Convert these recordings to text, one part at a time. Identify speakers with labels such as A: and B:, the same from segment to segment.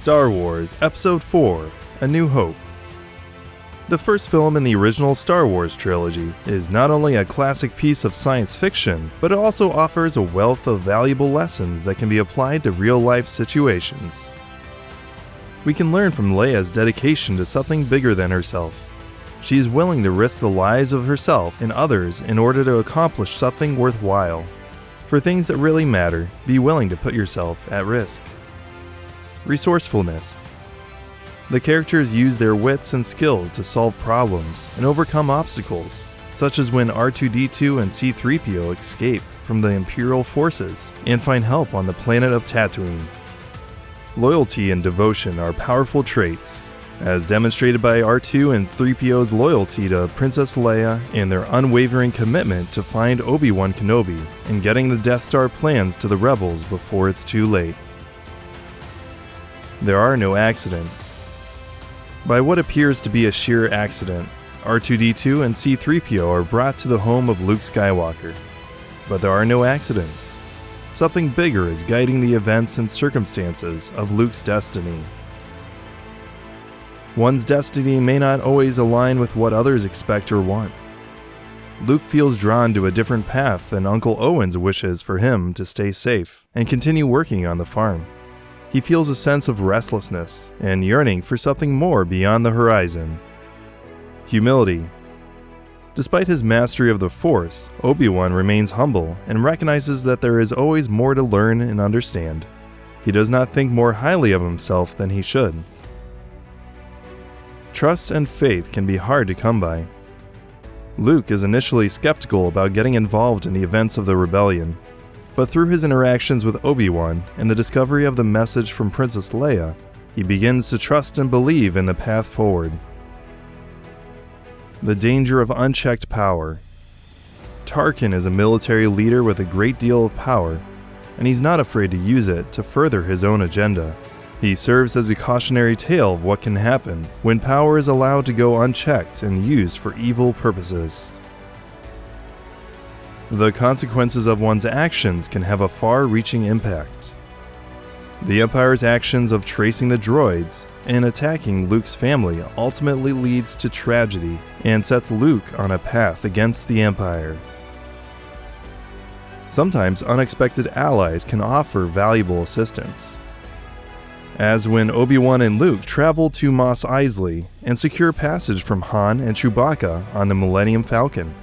A: Star Wars Episode 4: A New Hope. The first film in the original Star Wars trilogy is not only a classic piece of science fiction, but it also offers a wealth of valuable lessons that can be applied to real-life situations. We can learn from Leia's dedication to something bigger than herself. She is willing to risk the lives of herself and others in order to accomplish something worthwhile. For things that really matter, be willing to put yourself at risk. Resourcefulness. The characters use their wits and skills to solve problems and overcome obstacles, such as when R2-D2 and C-3PO escape from the Imperial forces and find help on the planet of Tatooine. Loyalty and devotion are powerful traits, as demonstrated by R2 and 3PO's loyalty to Princess Leia and their unwavering commitment to find Obi-Wan Kenobi and getting the Death Star plans to the rebels before it's too late. There are no accidents. By what appears to be a sheer accident, R2-D2 and C-3PO are brought to the home of Luke Skywalker. But there are no accidents. Something bigger is guiding the events and circumstances of Luke's destiny. One's destiny may not always align with what others expect or want. Luke feels drawn to a different path than Uncle Owen's wishes for him to stay safe and continue working on the farm. He feels a sense of restlessness and yearning for something more beyond the horizon. Humility. Despite his mastery of the Force, Obi-Wan remains humble and recognizes that there is always more to learn and understand. He does not think more highly of himself than he should. Trust and faith can be hard to come by. Luke is initially skeptical about getting involved in the events of the rebellion, but through his interactions with Obi-Wan and the discovery of the message from Princess Leia, he begins to trust and believe in the path forward. The danger of unchecked power. Tarkin is a military leader with a great deal of power, and he's not afraid to use it to further his own agenda. He serves as a cautionary tale of what can happen when power is allowed to go unchecked and used for evil purposes. The consequences of one's actions can have a far-reaching impact. The Empire's actions of tracing the droids and attacking Luke's family ultimately leads to tragedy and sets Luke on a path against the Empire. Sometimes unexpected allies can offer valuable assistance, as when Obi-Wan and Luke travel to Mos Eisley and secure passage from Han and Chewbacca on the Millennium Falcon.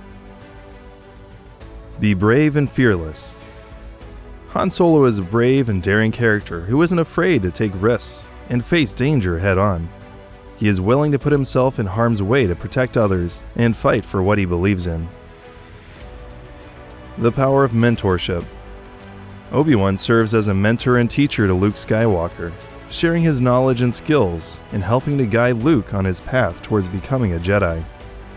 A: Be brave and fearless. Han Solo is a brave and daring character who isn't afraid to take risks and face danger head-on. He is willing to put himself in harm's way to protect others and fight for what he believes in. The power of mentorship. Obi-Wan serves as a mentor and teacher to Luke Skywalker, sharing his knowledge and skills and helping to guide Luke on his path towards becoming a Jedi.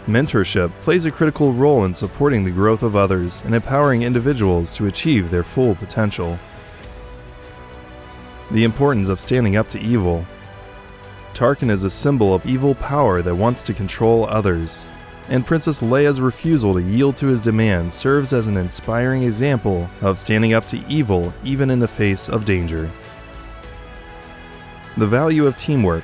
A: Mentorship plays a critical role in supporting the growth of others and empowering individuals to achieve their full potential. The importance of standing up to evil. Tarkin is a symbol of evil power that wants to control others, and Princess Leia's refusal to yield to his demands serves as an inspiring example of standing up to evil even in the face of danger. The value of teamwork.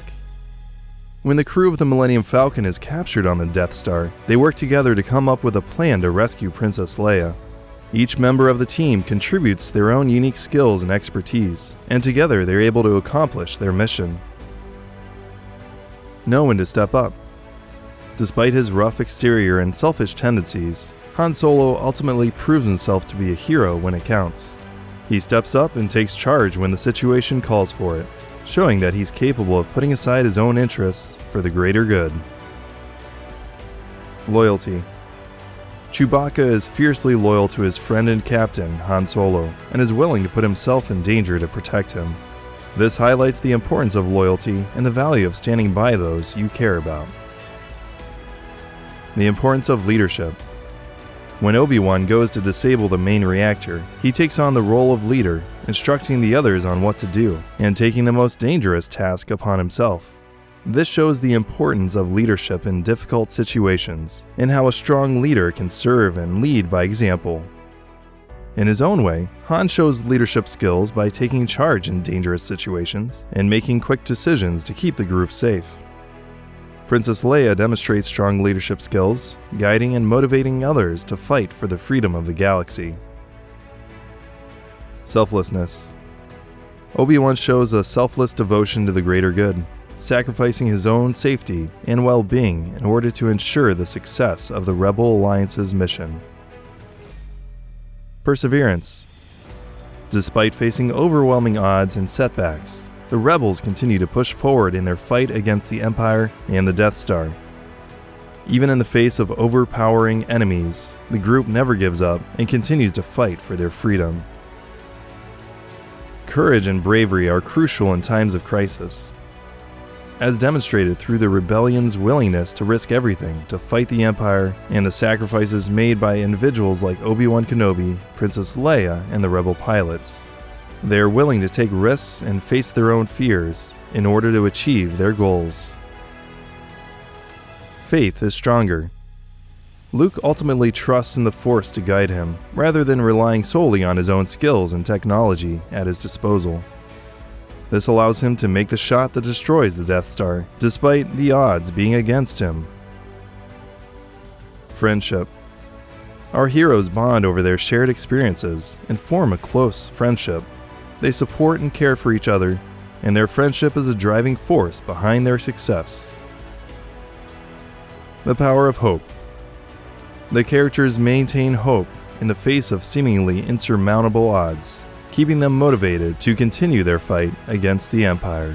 A: When the crew of the Millennium Falcon is captured on the Death Star, they work together to come up with a plan to rescue Princess Leia. Each member of the team contributes their own unique skills and expertise, and together they're able to accomplish their mission. Know when to step up. Despite his rough exterior and selfish tendencies, Han Solo ultimately proves himself to be a hero when it counts. He steps up and takes charge when the situation calls for it, showing that he's capable of putting aside his own interests for the greater good. Loyalty. Chewbacca is fiercely loyal to his friend and captain, Han Solo, and is willing to put himself in danger to protect him. This highlights the importance of loyalty and the value of standing by those you care about. The importance of leadership. When Obi-Wan goes to disable the main reactor, he takes on the role of leader, instructing the others on what to do, and taking the most dangerous task upon himself. This shows the importance of leadership in difficult situations, and how a strong leader can serve and lead by example. In his own way, Han shows leadership skills by taking charge in dangerous situations and making quick decisions to keep the group safe. Princess Leia demonstrates strong leadership skills, guiding and motivating others to fight for the freedom of the galaxy. Selflessness. Obi-Wan shows a selfless devotion to the greater good, sacrificing his own safety and well-being in order to ensure the success of the Rebel Alliance's mission. Perseverance. Despite facing overwhelming odds and setbacks, the rebels continue to push forward in their fight against the Empire and the Death Star. Even in the face of overpowering enemies, the group never gives up and continues to fight for their freedom. Courage and bravery are crucial in times of crisis, as demonstrated through the rebellion's willingness to risk everything to fight the Empire and the sacrifices made by individuals like Obi-Wan Kenobi, Princess Leia, and the rebel pilots. They are willing to take risks and face their own fears in order to achieve their goals. Faith is stronger. Luke ultimately trusts in the Force to guide him, rather than relying solely on his own skills and technology at his disposal. This allows him to make the shot that destroys the Death Star, despite the odds being against him. Friendship. Our heroes bond over their shared experiences and form a close friendship. They support and care for each other, and their friendship is a driving force behind their success. The power of hope. The characters maintain hope in the face of seemingly insurmountable odds, keeping them motivated to continue their fight against the Empire.